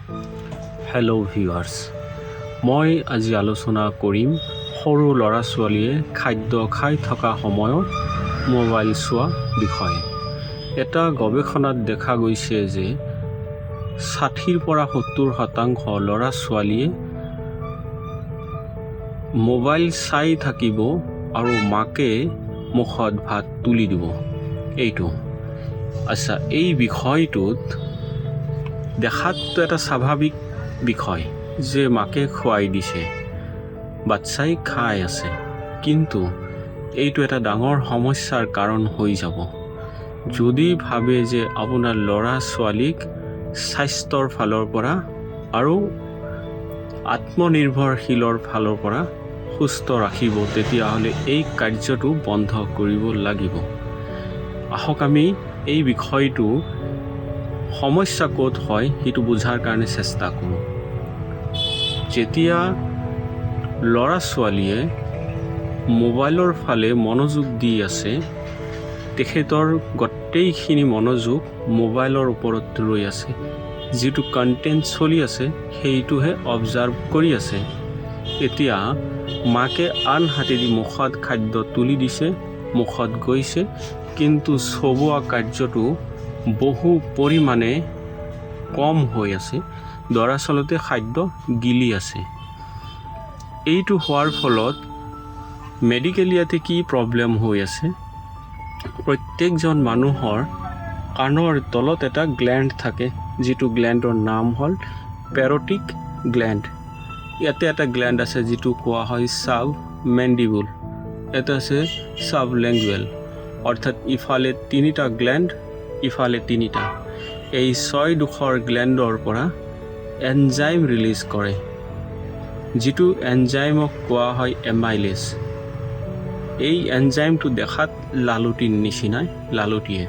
Hello' viewers, মই আজি আলোচনা কৰিম সৰু ল'ৰা ছোৱালীয়ে খাদ্য খাই থকা সময়ত মোবাইল চোৱা বিষয়ে। এটা গৱেষণাত দেখা গৈছে যে 60ৰ পৰা 70% ল'ৰা ছোৱালীয়ে মোবাইল চাই থাকিব আৰু মাকে মুখত ভাত তুলি দিব। এইটো এই বিষয়টোত দেখাততো এটা স্বাভাৱিক বিষয় যে মাকে খুৱাই দিছে, বাচ্চাই খাই আছে, কিন্তু এইটো এটা ডাঙৰ সমস্যাৰ কাৰণ হৈ যাব যদি ভাবে যে আপোনাৰ ল'ৰা ছোৱালীক স্বাস্থ্যৰ ফালৰ পৰা আৰু আত্মনিৰ্ভৰশীলৰ ফালৰ পৰা সুস্থ ৰাখিব। তেতিয়াহ'লে এই কাৰ্যটো বন্ধ কৰিব লাগিব। আহক আমি এই বিষয়টো সমস্যা ক'ত হয় সেইটো বুজাৰ কাৰণে চেষ্টা কৰোঁ। যেতিয়া ল'ৰা ছোৱালীয়ে মোবাইলৰ ফালে মনোযোগ দি আছে, তেখেতৰ গোটেইখিনি মনোযোগ মোবাইলৰ ওপৰত ৰৈ আছে। যিটো কণ্টেণ্ট চলি আছে সেইটোহে অবজাৰ্ভ কৰি আছে। এতিয়া মাকে আন হাতেদি মুখত খাদ্য তুলি দিছে, মুখত গৈছে, কিন্তু চবোৱা কাৰ্যটো বহু পৰিমাণে কম হৈ আছে। দৰাচলতে খাদ্য গিলি আছে। এইটো হোৱাৰ ফলত মেডিকেলিয়াতে কি প্ৰব্লেম হৈ আছে, প্ৰত্যেকজন মানুহৰ কাণৰ তলত এটা গ্লেণ্ড থাকে, যিটো গ্লেণ্ডৰ নাম হ'ল পেৰটিক গ্লেণ্ড। ইয়াতে এটা গ্লেণ্ড আছে যিটো কোৱা হয় সাব মেণ্ডিবুল, এটা আছে সাবলেংগুৱেল, অৰ্থাৎ ইফালে 3টা গ্লেণ্ড, ইফালে 3টা। এই 6 গ্লেণ্ডৰ পৰা এনজাইম ৰিলিজ কৰে, যিটো এনজাইমক কোৱা হয় এমাইলেজ। এই এনজাইমটো দেখাত লালুটিৰ নিচিনাই, লালুটিয়ে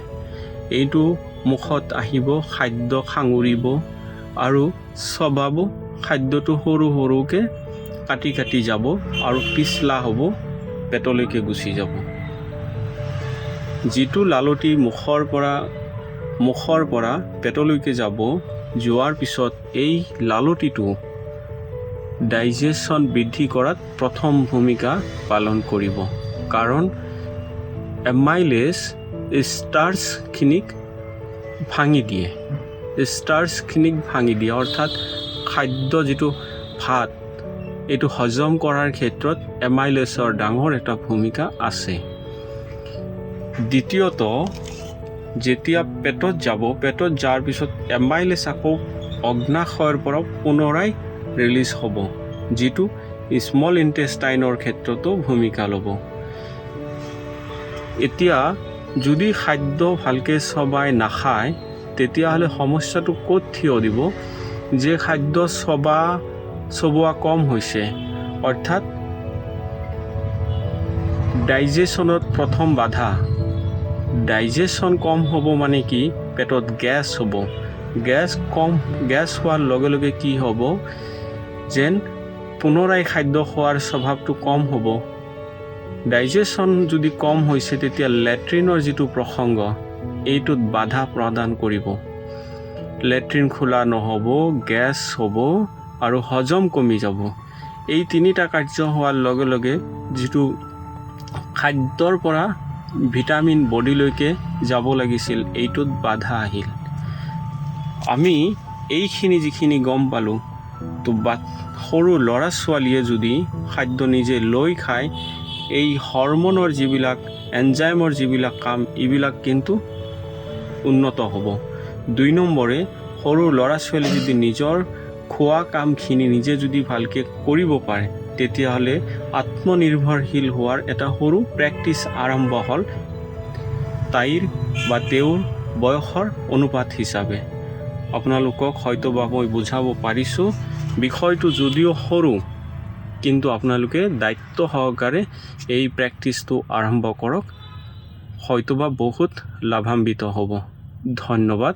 এইটো মুখত আহিব, খাদ্য সাঙুৰিব আৰু চবাব। খাদ্যটো সৰু সৰুকৈ কাটি কাটি যাব আৰু পিছলা হ'ব, পেটলৈকে গুচি যাব। যিটো লালুটি মুখৰ পৰা পেটলৈকে যাব, যোৱাৰ পিছত এই লালুটিটো ডাইজেশ্যন বৃদ্ধি কৰাত প্ৰথম ভূমিকা পালন কৰিব, কাৰণ এমাইলেজ ষ্টাৰ্চখিনিক ভাঙি দিয়ে। অৰ্থাৎ খাদ্য যিটো ভাত, এইটো হজম কৰাৰ ক্ষেত্ৰত এমাইলেজৰ ডাঙৰ এটা ভূমিকা আছে। দ্বিতীয়ত, যেতিয়া পেটত যোৱাৰ পিছত এমাইলেজ আকৌ অগ্নাশয়ৰ পৰা পুনৰাই ৰিলিজ হ'ব, যিটো স্মল ইণ্টেষ্টাইনৰ ক্ষেত্ৰতো ভূমিকা ল'ব। এতিয়া যদি খাদ্য ভালকৈ চবাই নাখায়, তেতিয়াহ'লে সমস্যাটো ক'ত থিয় দিব, যে খাদ্য চবোৱা কম হৈছে, অৰ্থাৎ ডাইজেশ্যনত প্ৰথম বাধা। ডাইজেশ্যন কম হ'ব মানে কি, পেটত গেছ হ'ব। গেছ হোৱাৰ লগে লগে কি হ'ব, যেন পুনৰাই খাদ্য খোৱাৰ স্বভাৱটো কম হ'ব। ডাইজেশ্যন যদি কম হৈছে, তেতিয়া লেট্ৰিনৰ যিটো প্ৰসংগ, এইটোত বাধা প্ৰদান কৰিব। লেট্ৰিন খোলা নহ'ব, গেছ হ'ব আৰু হজম কমি যাব। এই 3টা কাৰ্য হোৱাৰ লগে লগে যিটো খাদ্যৰ পৰা ভিটামিন বডিলৈকে যাব লাগিছিল, এইটোত বাধা আহিল। আমি এইখিনি যিখিনি গম পালোঁ, তো সৰু ল'ৰা ছোৱালীয়ে যদি খাদ্য নিজে লৈ খায়, এই হৰমনৰ যিবিলাক এনজাইমৰ যিবিলাক কাম, এইবিলাক কিন্তু উন্নত হ'ব। 2 নম্বৰে, সৰু ল'ৰা ছোৱালী যদি নিজৰ খোৱা কামখিনি নিজে যদি ভালকৈ কৰিব পাৰে, তেতিয়াহ'লে আত্মনিৰ্ভৰশীল হোৱাৰ এটা সৰু প্ৰেক্টিছ আৰম্ভ হ'ল, তাইৰ বা তেওঁৰ বয়সৰ অনুপাত হিচাপে। আপোনালোকক হয়তোবা মই বুজাব পাৰিছোঁ। বিষয়টো যদিও সৰু, কিন্তু আপোনালোকে দায়িত্ব সহকাৰে এই প্ৰেক্টিছটো আৰম্ভ কৰক, হয়তোবা বহুত লাভান্বিত হ'ব। ধন্যবাদ।